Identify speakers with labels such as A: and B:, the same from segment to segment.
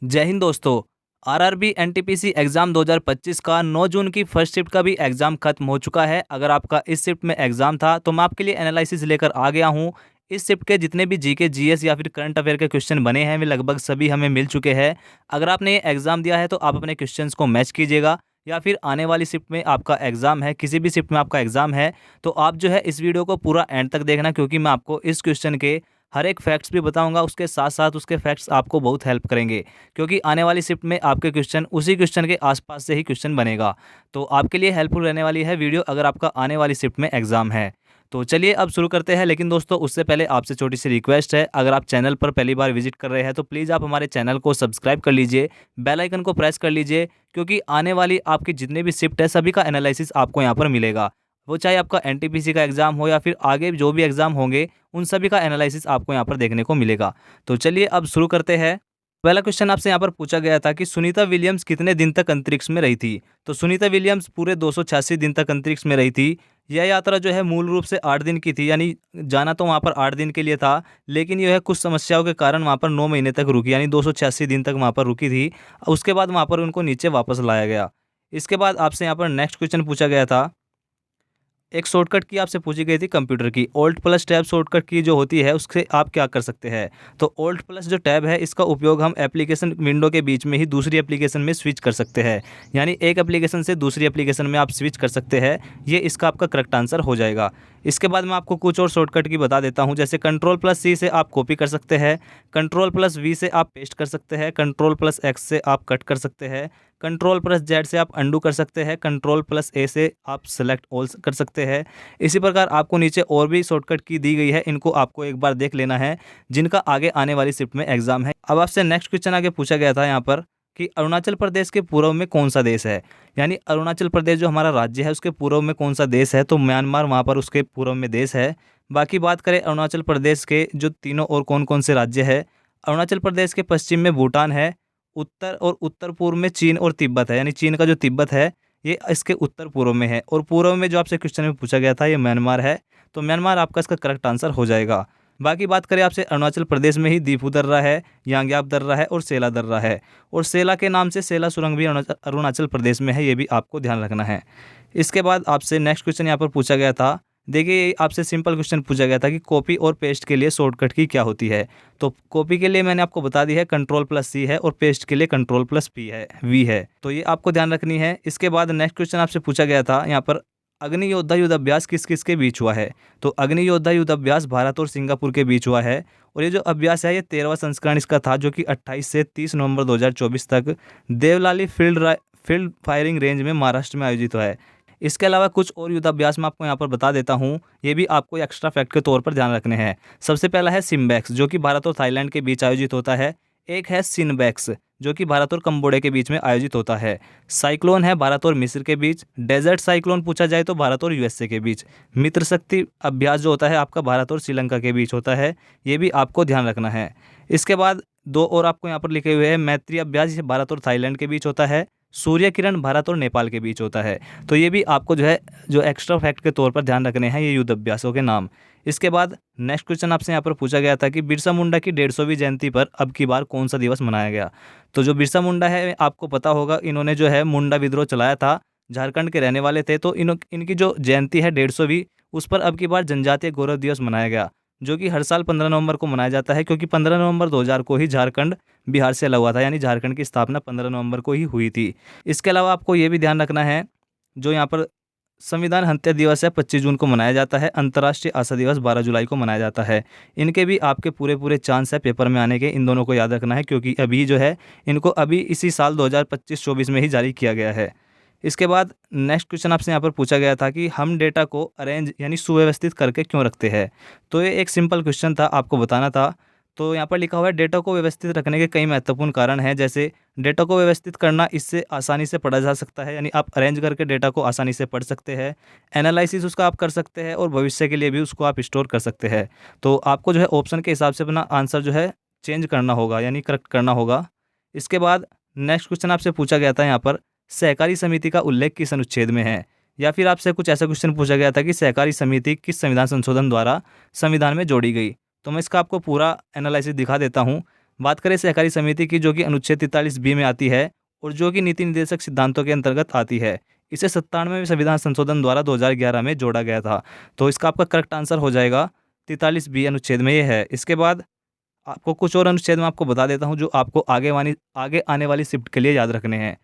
A: जय हिंद दोस्तों। RRB NTPC exam 2025 का 9 जून की फर्स्ट शिफ्ट का भी एग्ज़ाम खत्म हो चुका है। अगर आपका इस शिफ्ट में एग्ज़ाम था तो मैं आपके लिए एनालिसिस लेकर आ गया हूँ। इस शिफ्ट के जितने भी जीके जीएस या फिर करंट अफेयर के क्वेश्चन बने हैं वे लगभग सभी हमें मिल चुके हैं। अगर आपने ये एग्ज़ाम दिया है तो आप अपने क्वेश्चंस को मैच कीजिएगा, या फिर आने वाली शिफ्ट में आपका एग्ज़ाम है, किसी भी शिफ्ट में आपका एग्ज़ाम है तो आप जो है इस वीडियो को पूरा एंड तक देखना, क्योंकि मैं आपको इस क्वेश्चन के हर एक फैक्ट्स भी बताऊंगा। उसके साथ साथ उसके फैक्ट्स आपको बहुत हेल्प करेंगे, क्योंकि आने वाली शिफ्ट में आपके क्वेश्चन उसी क्वेश्चन के आसपास से ही क्वेश्चन बनेगा। तो आपके लिए हेल्पफुल रहने वाली है वीडियो, अगर आपका आने वाली शिफ्ट में एग्जाम है। तो चलिए अब शुरू करते हैं। लेकिन दोस्तों उससे पहले आपसे छोटी सी रिक्वेस्ट है, अगर आप चैनल पर पहली बार विजिट कर रहे हैं तो प्लीज़ आप हमारे चैनल को सब्सक्राइब कर लीजिए, बेल आइकन को प्रेस कर लीजिए, क्योंकि आने वाली आपकी जितने भी शिफ्ट है सभी का एनालिसिस आपको यहाँ पर मिलेगा। वो चाहे आपका एनटीपीसी का एग्ज़ाम हो या फिर आगे जो भी एग्ज़ाम होंगे, उन सभी का एनालिसिस आपको यहाँ पर देखने को मिलेगा। तो चलिए अब शुरू करते हैं। पहला क्वेश्चन आपसे यहाँ पर पूछा गया था कि सुनीता विलियम्स कितने दिन तक अंतरिक्ष में रही थी। तो सुनीता विलियम्स पूरे 286 दिन तक अंतरिक्ष में रही थी। यह यात्रा जो है मूल रूप से 8 दिन की थी, यानी जाना तो वहाँ पर 8 दिन के लिए था, लेकिन यह कुछ समस्याओं के कारण वहाँ पर 9 महीने तक रुकी, यानी 286 दिन तक वहाँ पर रुकी थी। उसके बाद वहाँ पर उनको नीचे वापस लाया गया। इसके बाद आपसे यहाँ पर नेक्स्ट क्वेश्चन पूछा गया था, एक शॉर्टकट की आपसे पूछी गई थी कंप्यूटर की, ऑल्ट प्लस टैब शॉर्टकट की जो होती है उससे आप क्या कर सकते हैं। तो ऑल्ट प्लस जो टैब है इसका उपयोग हम एप्लीकेशन विंडो के बीच में ही दूसरी एप्लीकेशन में स्विच कर सकते हैं, यानी एक एप्लीकेशन से दूसरी एप्लीकेशन में आप स्विच कर सकते हैं। ये इसका आपका करेक्ट आंसर हो जाएगा। इसके बाद मैं आपको कुछ और शॉर्टकट की बता देता हूँ, जैसे कंट्रोल प्लस सी से आप कॉपी कर सकते हैं, कंट्रोल प्लस वी से आप पेस्ट कर सकते हैं, कंट्रोल प्लस एक्स से आप कट कर सकते हैं, कंट्रोल प्लस जेड से आप अंडू कर सकते हैं, कंट्रोल प्लस ए से आप सेलेक्ट ऑल कर सकते हैं। इसी प्रकार आपको नीचे और भी शॉर्टकट की दी गई है, इनको आपको एक बार देख लेना है, जिनका आगे आने वाली शिफ्ट में एग्जाम है। अब आपसे नेक्स्ट क्वेश्चन आगे पूछा गया था यहाँ पर कि अरुणाचल प्रदेश के पूर्व में कौन सा देश है, यानी अरुणाचल प्रदेश जो हमारा राज्य है उसके पूर्व में कौन सा देश है। तो म्यांमार वहाँ पर उसके पूर्व में देश है। बाकी बात करें अरुणाचल प्रदेश के जो तीनों और कौन कौन से राज्य है, अरुणाचल प्रदेश के पश्चिम में भूटान है, उत्तर और उत्तर पूर्व में चीन और तिब्बत है, यानी चीन का जो तिब्बत है ये इसके उत्तर पूर्व में है, और पूर्व में जो आपसे क्वेश्चन में पूछा गया था ये म्यांमार है। तो म्यांमार आपका इसका करेक्ट आंसर हो जाएगा। बाकी बात करें आपसे अरुणाचल प्रदेश में ही दीपू दर्रा है, यांग्याप दर्रा है और सेला दर्रा है, और सेला के नाम से सेला सुरंग भी अरुणाचल प्रदेश में है, ये भी आपको ध्यान रखना है। इसके बाद आपसे नेक्स्ट क्वेश्चन यहाँ पर पूछा गया था, देखिए आपसे सिंपल क्वेश्चन पूछा गया था कि कॉपी और पेस्ट के लिए शॉर्टकट की क्या होती है। तो कॉपी के लिए मैंने आपको बता दी है कंट्रोल प्लस सी है, और पेस्ट के लिए कंट्रोल प्लस पी है, वी है, तो ये आपको ध्यान रखनी है। इसके बाद नेक्स्ट क्वेश्चन आपसे पूछा गया था यहाँ पर, अग्नि योद्धा युद्ध अभ्यास किस किस के बीच हुआ है। तो अग्नि योद्धा युद्ध अभ्यास भारत और सिंगापुर के बीच हुआ है, और ये जो अभ्यास है ये 13वां संस्करण इसका था, जो कि 28 से 30 नवंबर 2024 तक देवलाली फील्ड फायरिंग रेंज में महाराष्ट्र में आयोजित हुआ है। इसके अलावा कुछ और युद्धाभ्यास मैं आपको यहाँ पर बता देता हूँ, ये भी आपको एक्स्ट्रा फैक्ट के तौर पर ध्यान रखने हैं। सबसे पहला है सिम्बैक्स, जो कि भारत और थाईलैंड के बीच आयोजित होता है। एक है सिनबैक्स, जो कि भारत और कंबोडिया के बीच में आयोजित होता है। साइक्लोन है भारत और मिस्र के बीच। डेजर्ट साइक्लोन पूछा जाए तो भारत और यूएसए के बीच। मित्र शक्ति अभ्यास जो होता है आपका भारत और श्रीलंका के बीच होता है, ये भी आपको ध्यान रखना है। इसके बाद दो और आपको यहाँ पर लिखे हुए हैं, मैत्री अभ्यास ये भारत और थाईलैंड के बीच होता है। सूर्य किरण भारत और नेपाल के बीच होता है। तो ये भी आपको जो है जो एक्स्ट्रा फैक्ट के तौर पर ध्यान रखने हैं ये युद्ध अभ्यासों के नाम। इसके बाद नेक्स्ट क्वेश्चन आपसे यहाँ पर पूछा गया था कि बिरसा मुंडा की 150वीं जयंती पर अब की बार कौन सा दिवस मनाया गया। तो जो बिरसा मुंडा है आपको पता होगा, इन्होंने जो है मुंडा विद्रोह चलाया था, झारखंड के रहने वाले थे। तो इनकी जो जयंती है 150वीं, उस पर अब की बार जनजातीय गौरव दिवस मनाया गया, जो कि हर साल 15 नवंबर को मनाया जाता है, क्योंकि 15 नवंबर 2000 को ही झारखंड बिहार से अलग हुआ था, यानी झारखंड की स्थापना 15 नवंबर को ही हुई थी। इसके अलावा आपको ये भी ध्यान रखना है, जो यहाँ पर संविधान हत्या दिवस है 25 जून को मनाया जाता है, अंतर्राष्ट्रीय आशा दिवस 12 जुलाई को मनाया जाता है। इनके भी आपके पूरे पूरे चांस है पेपर में आने के, इन दोनों को याद रखना है, क्योंकि अभी जो है इनको अभी इसी साल 2025-24 में ही जारी किया गया है। इसके बाद नेक्स्ट क्वेश्चन आपसे यहाँ पर पूछा गया था कि हम डेटा को अरेंज यानी सुव्यवस्थित करके क्यों रखते हैं। तो ये एक सिंपल क्वेश्चन था, आपको बताना था। तो यहाँ पर लिखा हुआ है डेटा को व्यवस्थित रखने के कई महत्वपूर्ण कारण हैं, जैसे डेटा को व्यवस्थित करना, इससे आसानी से पढ़ा जा सकता है, यानी आप अरेंज करके डेटा को आसानी से पढ़ सकते हैं। एनालिसिस उसका आप कर सकते हैं, और भविष्य के लिए भी उसको आप स्टोर कर सकते हैं। तो आपको जो है ऑप्शन के हिसाब से अपना आंसर जो है चेंज करना होगा, यानी करेक्ट करना होगा। इसके बाद नेक्स्ट क्वेश्चन आपसे पूछा गया था यहाँ पर, सहकारी समिति का उल्लेख किस अनुच्छेद में है। या फिर आपसे कुछ ऐसा क्वेश्चन पूछा गया था कि सहकारी समिति किस संविधान संशोधन द्वारा संविधान में जोड़ी गई। तो मैं इसका आपको पूरा एनालिसिस दिखा देता हूँ। बात करें सहकारी समिति की, जो कि अनुच्छेद 43B में आती है और जो कि नीति निर्देशक सिद्धांतों के अंतर्गत आती है। इसे 97वें संविधान संशोधन द्वारा 2011 में जोड़ा गया था। तो इसका आपका करेक्ट आंसर हो जाएगा 43B अनुच्छेद में ये है। इसके बाद आपको कुछ और अनुच्छेद मैं आपको बता देता हूँ, जो आपको आगे आने वाली शिफ्ट के लिए याद रखने हैं।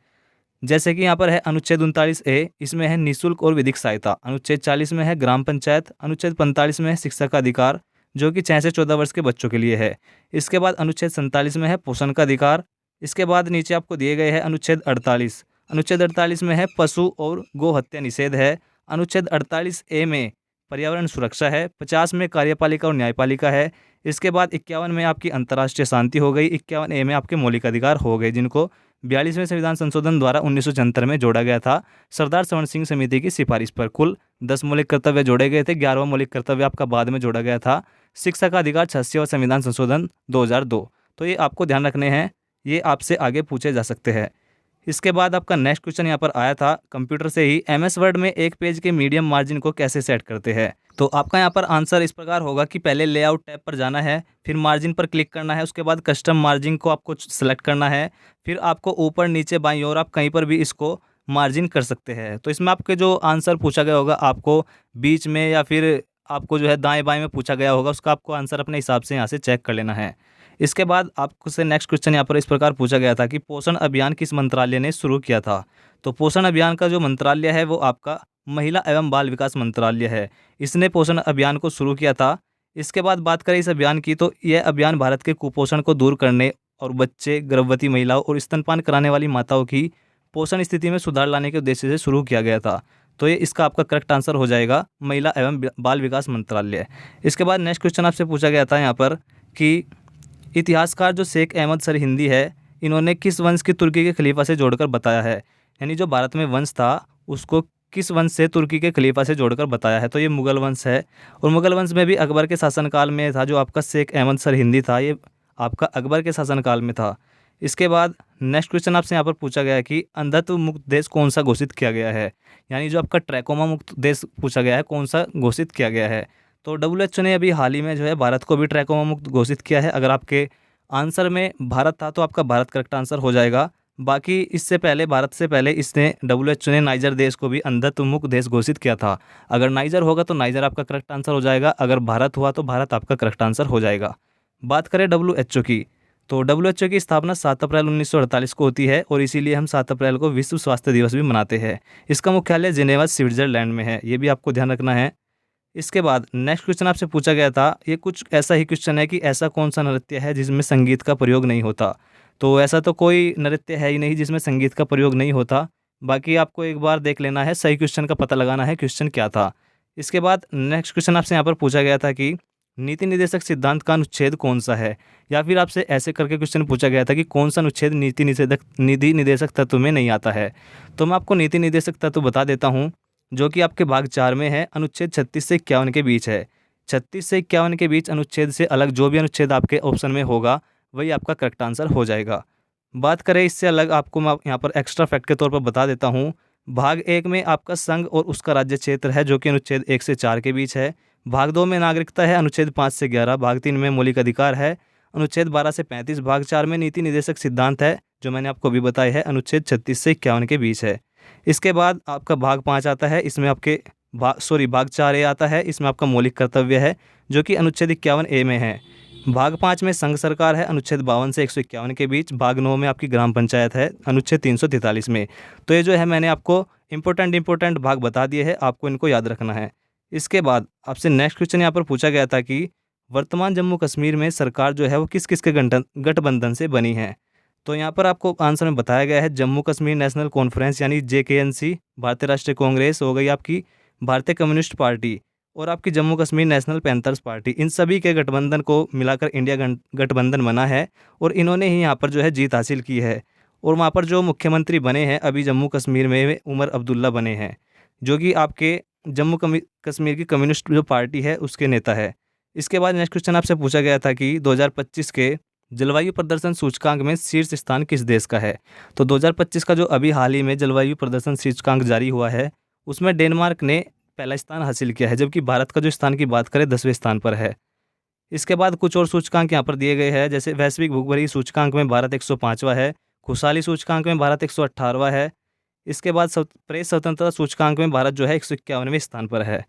A: जैसे कि यहाँ पर है अनुच्छेद 39A, इसमें है निःशुल्क और विधिक सहायता। अनुच्छेद 40 में है ग्राम पंचायत। अनुच्छेद 45 में है शिक्षा का अधिकार, जो कि 6 से 14 वर्ष के बच्चों के लिए है। इसके बाद अनुच्छेद 47 में है पोषण का अधिकार। इसके बाद नीचे आपको दिए गए हैं अनुच्छेद 48। अनुच्छेद 48 में है पशु और गौ हत्या निषेध है। अनुच्छेद 48A में पर्यावरण सुरक्षा है। 50 में कार्यपालिका और न्यायपालिका है। इसके बाद 51 में आपकी अंतर्राष्ट्रीय शांति हो गई। 51A में आपके मौलिक अधिकार हो गए, जिनको 42वें संविधान संशोधन द्वारा 1974 में जोड़ा गया था सरदार सवर्ण सिंह समिति की सिफारिश पर। कुल 10 मौलिक कर्तव्य जोड़े गए थे। 11वां मौलिक कर्तव्य आपका बाद में जोड़ा गया था, शिक्षा का अधिकार। 86वां संविधान संशोधन 2002। तो ये आपको ध्यान रखने हैं, ये आपसे आगे पूछे जा सकते हैं। इसके बाद आपका नेक्स्ट क्वेश्चन यहाँ पर आया था कंप्यूटर से ही, MS वर्ड में एक पेज के मीडियम मार्जिन को कैसे सेट करते हैं। तो आपका यहाँ पर आंसर इस प्रकार होगा कि पहले लेआउट टैब पर जाना है, फिर मार्जिन पर क्लिक करना है, उसके बाद कस्टम मार्जिन को आपको सेलेक्ट करना है, फिर आपको ऊपर नीचे बाईं ओर आप कहीं पर भी इसको मार्जिन कर सकते हैं। तो इसमें आपके जो आंसर पूछा गया होगा, आपको बीच में या फिर आपको जो है दाएं बाएं में पूछा गया होगा, उसका आपको आंसर अपने हिसाब से यहाँ से चेक कर लेना है। इसके बाद आपको से नेक्स्ट क्वेश्चन यहाँ पर इस प्रकार पूछा गया था कि पोषण अभियान किस मंत्रालय ने शुरू किया था। तो पोषण अभियान का जो मंत्रालय है वो आपका महिला एवं बाल विकास मंत्रालय है। इसने पोषण अभियान को शुरू किया था। इसके बाद बात करें इस अभियान की, तो यह अभियान भारत के कुपोषण को दूर करने और बच्चे, गर्भवती महिलाओं और स्तनपान कराने वाली माताओं की पोषण स्थिति में सुधार लाने के उद्देश्य से शुरू किया गया था। तो ये इसका आपका करेक्ट आंसर हो जाएगा महिला एवं बाल विकास मंत्रालय। इसके बाद नेक्स्ट क्वेश्चन आपसे पूछा गया था यहाँ पर कि इतिहासकार जो शेख अहमद सरहिंदी है, इन्होंने किस वंश की तुर्की के खलीफा से जोड़कर बताया है। यानी जो भारत में वंश था उसको किस वंश से तुर्की के खलीफा से जोड़कर बताया है। तो ये मुगल वंश है, और मुगल वंश में भी अकबर के शासनकाल में था। जो आपका शेख अहमद सरहिंदी था, ये आपका अकबर के शासनकाल में था। इसके बाद नेक्स्ट क्वेश्चन आपसे यहाँ पर पूछा गया है कि अंधत्व मुक्त देश कौन सा घोषित किया गया है। यानी जो आपका ट्रैकोमा मुक्त देश पूछा गया है, कौन सा घोषित किया गया है। तो WHO ने अभी हाल ही में जो है भारत को भी ट्रैकोमा मुक्त घोषित किया है। अगर आपके आंसर में भारत था तो आपका भारत करेक्ट आंसर हो जाएगा। बाकी इससे पहले, भारत से पहले, इसने WHO ने नाइजर देश को भी अंधत्व मुक्त देश घोषित किया था। अगर नाइजर होगा तो नाइजर आपका करेक्ट आंसर हो जाएगा, अगर भारत हुआ तो भारत आपका करेक्ट आंसर हो जाएगा। बात करें WHO की, तो WHO की स्थापना 7 अप्रैल 1948 को होती है, और इसीलिए हम 7 अप्रैल को विश्व स्वास्थ्य दिवस भी मनाते हैं। इसका मुख्यालय जिनेवा, स्विट्जरलैंड में है। ये भी आपको ध्यान रखना है। इसके बाद नेक्स्ट क्वेश्चन आपसे पूछा गया था, ये कुछ ऐसा ही क्वेश्चन है कि ऐसा कौन सा नृत्य है जिसमें संगीत का प्रयोग नहीं होता। तो ऐसा तो कोई नृत्य है ही नहीं जिसमें संगीत का प्रयोग नहीं होता। बाकी आपको एक बार देख लेना है, सही क्वेश्चन का पता लगाना है क्वेश्चन क्या था। इसके बाद नेक्स्ट क्वेश्चन आपसे यहाँ पर पूछा गया था कि नीति निर्देशक सिद्धांत का अनुच्छेद कौन सा है, या फिर आपसे ऐसे करके क्वेश्चन पूछा गया था कि कौन सा अनुच्छेद नीति निर्देशक तत्व में नहीं आता है। तो मैं आपको नीति निर्देशक तत्व बता देता हूँ, जो कि आपके भाग 4 में है, अनुच्छेद 36 से 51 के बीच है। 36 से 51 के बीच अनुच्छेद से अलग जो भी अनुच्छेद आपके ऑप्शन में होगा वही आपका करेक्ट आंसर हो जाएगा। बात करें इससे अलग, आपको मैं यहाँ पर एक्स्ट्रा फैक्ट के तौर पर बता देता हूँ। भाग 1 में आपका संघ और उसका राज्य क्षेत्र है, जो कि अनुच्छेद 1 से 4 के बीच है। भाग 2 में नागरिकता है, अनुच्छेद 5 से 11। भाग 3 में मौलिक अधिकार है, अनुच्छेद 12 से 35। भाग 4 में नीति निर्देशक सिद्धांत है, जो मैंने आपको अभी बताया है, अनुच्छेद 36 से 51 के बीच है। इसके बाद आपका भाग 5 आता है, इसमें आपके भाग 4A आता है, इसमें आपका मौलिक कर्तव्य है, जो कि अनुच्छेद 51A में है। भाग 5 में संघ सरकार है, अनुच्छेद 52 से 151 के बीच। भाग 9 में आपकी ग्राम पंचायत है, अनुच्छेद 343 में। तो ये जो है मैंने आपको इंपॉर्टेंट भाग बता दिए हैं, आपको इनको याद रखना है। इसके बाद आपसे नेक्स्ट क्वेश्चन यहाँ पर पूछा गया था कि वर्तमान जम्मू कश्मीर में सरकार जो है वो किस किस के गठबंधन से बनी है। तो यहाँ पर आपको आंसर में बताया गया है जम्मू कश्मीर नेशनल कॉन्फ्रेंस यानी JKNC, भारतीय राष्ट्रीय कांग्रेस हो गई आपकी, भारतीय कम्युनिस्ट पार्टी, और आपकी Jammu Kashmir national panthers party. इन सभी के गठबंधन को मिलाकर इंडिया गठबंधन बना है, और इन्होंने ही यहाँ पर जो है जीत हासिल की है। और वहाँ पर जो मुख्यमंत्री बने हैं अभी जम्मू कश्मीर में, उमर अब्दुल्ला बने हैं, जो कि आपके जम्मू कश्मीर की कम्युनिस्ट जो पार्टी है उसके नेता है। इसके बाद नेक्स्ट क्वेश्चन आपसे पूछा गया था कि 2025 के जलवायु प्रदर्शन सूचकांक में शीर्ष स्थान किस देश का है। तो 2025 का जो अभी हाल ही में जलवायु प्रदर्शन सूचकांक जारी हुआ है, उसमें डेनमार्क ने पहला स्थान हासिल किया है, जबकि भारत का जो स्थान की बात करें 10वें स्थान पर है। इसके बाद कुछ और सूचकांक यहाँ पर दिए गए हैं, जैसे वैश्विक भूखमरी सूचकांक में भारत 105वां है, खुशहाली सूचकांक में भारत 118वां है। इसके बाद प्रेस स्वतंत्रता सूचकांक में भारत जो है 151वें स्थान पर है।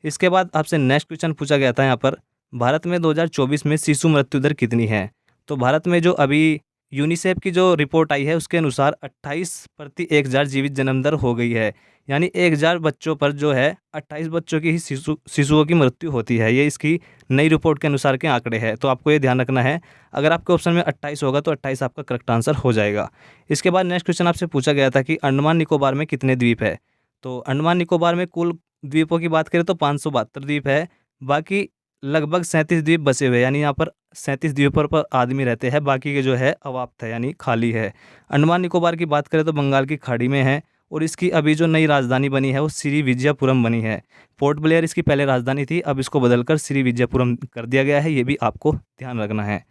A: इसके बाद आपसे नेक्स्ट क्वेश्चन पूछा गया था यहाँ पर, भारत में 2024 में शिशु मृत्यु दर कितनी है? तो भारत में जो अभी यूनिसेफ की जो रिपोर्ट आई है उसके अनुसार 28 प्रति 1000 जीवित जन्म दर हो गई है। यानी 1000 बच्चों पर जो है 28 बच्चों की ही शिशुओं की मृत्यु होती है। ये इसकी नई रिपोर्ट के अनुसार के आंकड़े हैं, तो आपको ये ध्यान रखना है। अगर आपके ऑप्शन में 28 होगा तो 28 आपका करेक्ट आंसर हो जाएगा। इसके बाद नेक्स्ट क्वेश्चन आपसे पूछा गया था कि अंडमान निकोबार में कितने द्वीप है? तो अंडमान निकोबार में कुल द्वीपों की बात करें तो 572 द्वीप है। बाकी लगभग 37 द्वीप बसे हुए हैं, यानी यहाँ पर 37 द्वीपों पर आदमी रहते हैं, बाकी के जो है अवाप्त है यानी खाली है। अंडमान निकोबार की बात करें तो बंगाल की खाड़ी में है और इसकी अभी जो नई राजधानी बनी है वो श्री विजयपुरम बनी है। पोर्ट ब्लेयर इसकी पहले राजधानी थी, अब इसको बदलकर श्री विजयपुरम कर दिया गया है, ये भी आपको ध्यान रखना है।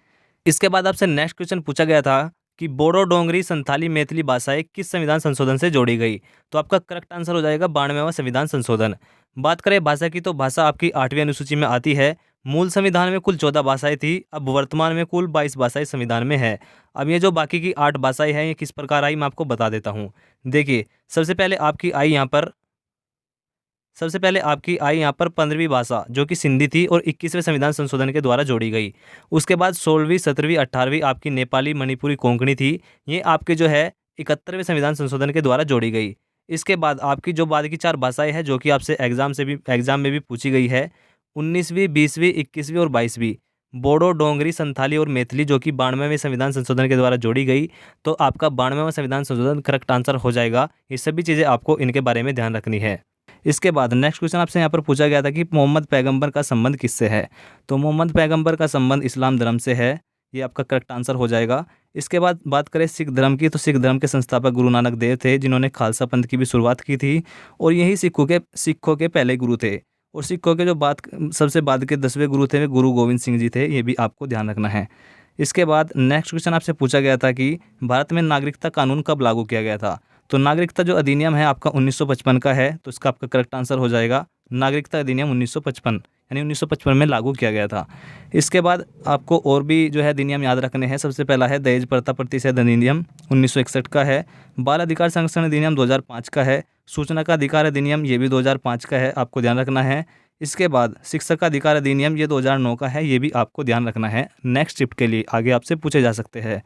A: इसके बाद आपसे नेक्स्ट क्वेश्चन पूछा गया था कि बोडो, डोंगरी, संथाली, मैथिली भाषाएं किस संविधान संशोधन से जोड़ी गई? तो आपका करेक्ट आंसर हो जाएगा 92वां संविधान संशोधन। बात करें भाषा की तो भाषा आपकी 8वीं अनुसूची में आती है। मूल संविधान में कुल 14 भाषाएं थी, अब वर्तमान में कुल 22 भाषाएं संविधान में है। अब ये जो बाकी की 8 भाषाएं हैं ये किस प्रकार आई मैं आपको बता देता हूँ। देखिए, सबसे पहले आपकी आई यहाँ पर 15वीं भाषा जो कि सिंधी थी और 21वें संविधान संशोधन के द्वारा जोड़ी गई। उसके बाद 16वीं, 17वीं, 18वीं आपकी नेपाली, मणिपुरी, कोंकणी थी, ये आपके जो है 71वें संविधान संशोधन के द्वारा जोड़ी गई। इसके बाद आपकी जो बाद की 4 भाषाएं हैं जो कि आपसे एग्जाम में भी पूछी गई है, 19वीं, 20वीं, 21वीं और 22वीं, बोडो, डोंगरी, संथाली और मैथिली जो कि 92वें संविधान संशोधन के द्वारा जोड़ी गई। तो आपका 92वां संविधान संशोधन करेक्ट आंसर हो जाएगा। ये सभी चीज़ें आपको इनके बारे में ध्यान रखनी है। इसके बाद नेक्स्ट क्वेश्चन आपसे यहाँ पर पूछा गया था कि मोहम्मद पैगंबर का संबंध किससे है? तो मोहम्मद पैगंबर का संबंध इस्लाम धर्म से है, ये आपका करेक्ट आंसर हो जाएगा। इसके बाद बात करें सिख धर्म की, तो सिख धर्म के संस्थापक गुरु नानक देव थे, जिन्होंने खालसा पंथ की भी शुरुआत की थी और यही सिखों के पहले गुरु थे। और सिखों के जो सबसे बाद के 10वें गुरु थे वे गुरु गोविंद सिंह जी थे, ये भी आपको ध्यान रखना है। इसके बाद नेक्स्ट क्वेश्चन आपसे पूछा गया था कि भारत में नागरिकता कानून कब लागू किया गया था? तो नागरिकता जो अधिनियम है आपका 1955 का है, तो इसका आपका करेक्ट आंसर हो जाएगा नागरिकता अधिनियम 1955, यानी 1955 में लागू किया गया था। इसके बाद आपको और भी जो है अधिनियम याद रखने हैं। सबसे पहला है दहेज प्रथा प्रतिषेध अधिनियम 1961 का है, बाल अधिकार संरक्षण अधिनियम 2005 का है, सूचना का अधिकार अधिनियम ये भी 2005 का है, आपको ध्यान रखना है। इसके बाद शिक्षक का अधिकार अधिनियम ये 2009 का है, ये भी आपको ध्यान रखना है। नेक्स्ट शिफ्ट के लिए आगे आपसे पूछे जा सकते हैं।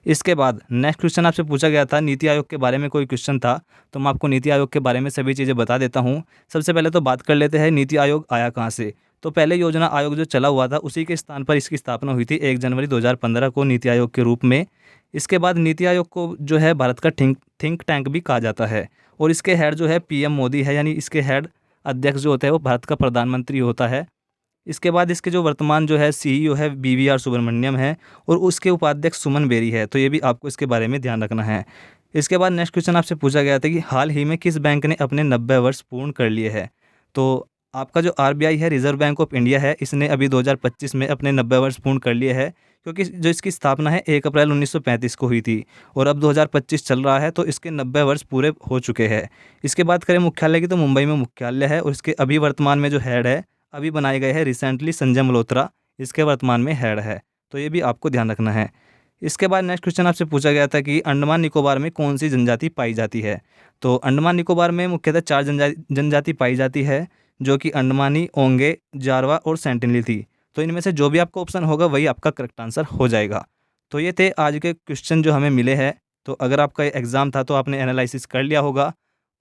A: इसके बाद नेक्स्ट क्वेश्चन आपसे पूछा गया था नीति आयोग के बारे में कोई क्वेश्चन था, तो मैं आपको नीति आयोग के बारे में सभी चीज़ें बता देता हूँ। सबसे पहले तो बात कर लेते हैं नीति आयोग आया कहाँ से। तो पहले योजना आयोग जो चला हुआ था उसी के स्थान पर इसकी स्थापना हुई थी 1 जनवरी 2015 को नीति आयोग के रूप में। इसके बाद नीति आयोग को जो है भारत का थिंक टैंक भी कहा जाता है और इसके हेड जो है पीएम मोदी है, यानी इसके हेड अध्यक्ष जो होता है वो भारत का प्रधानमंत्री होता है। इसके बाद इसके जो वर्तमान जो है सीईओ है बीवीआर सुब्रमण्यम है और उसके उपाध्यक्ष सुमन बेरी है, तो ये भी आपको इसके बारे में ध्यान रखना है। इसके बाद नेक्स्ट क्वेश्चन आपसे पूछा गया था कि हाल ही में किस बैंक ने अपने 90 वर्ष पूर्ण कर लिए हैं? तो आपका जो आरबीआई है, रिजर्व बैंक ऑफ इंडिया है, इसने अभी 2025 में अपने 90 वर्ष पूर्ण कर लिए हैं, क्योंकि जो इसकी स्थापना है 1 अप्रैल 1935 को हुई थी और अब 2025 चल रहा है, तो इसके 90 वर्ष पूरे हो चुके हैं। इसके बाद करें मुख्यालय की, तो मुंबई में मुख्यालय है और इसके अभी वर्तमान में जो हेड है अभी बनाए गए हैं रिसेंटली संजय मल्होत्रा, इसके वर्तमान में हेड है, तो ये भी आपको ध्यान रखना है। इसके बाद नेक्स्ट क्वेश्चन आपसे पूछा गया था कि अंडमान निकोबार में कौन सी जनजाति पाई जाती है? तो अंडमान निकोबार में मुख्यतः 4 जनजाति पाई जाती है, जो कि अंडमानी, ओंगे, जारवा और सेंटिनली थी। तो इनमें से जो भी आपका ऑप्शन होगा वही आपका करेक्ट आंसर हो जाएगा। तो ये थे आज के क्वेश्चन जो हमें मिले हैं। तो अगर आपका एग्ज़ाम था तो आपने एनालिसिस कर लिया होगा,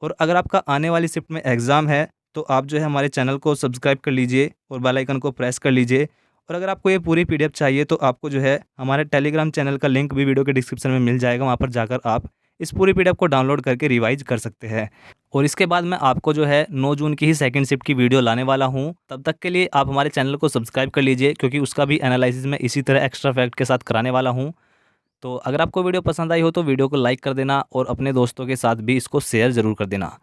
A: और अगर आपका आने वाली शिफ्ट में एग्ज़ाम है तो आप जो है हमारे चैनल को सब्सक्राइब कर लीजिए और बेल आइकन को प्रेस कर लीजिए। और अगर आपको ये पूरी पीडीएफ चाहिए तो आपको जो है हमारे टेलीग्राम चैनल का लिंक भी वीडियो के डिस्क्रिप्शन में मिल जाएगा, वहाँ पर जाकर आप इस पूरी पीडीएफ को डाउनलोड करके रिवाइज कर सकते हैं। और इसके बाद मैं आपको जो है 9 जून की ही सेकंड शिफ्ट की वीडियो लाने वाला हूँ। तब तक के लिए आप हमारे चैनल को सब्सक्राइब कर लीजिए, क्योंकि उसका भी एनालिसिस मैं इसी तरह एक्स्ट्रा फैक्ट के साथ कराने वाला हूँ। तो अगर आपको वीडियो पसंद आई हो तो वीडियो को लाइक कर देना और अपने दोस्तों के साथ भी इसको शेयर ज़रूर कर देना।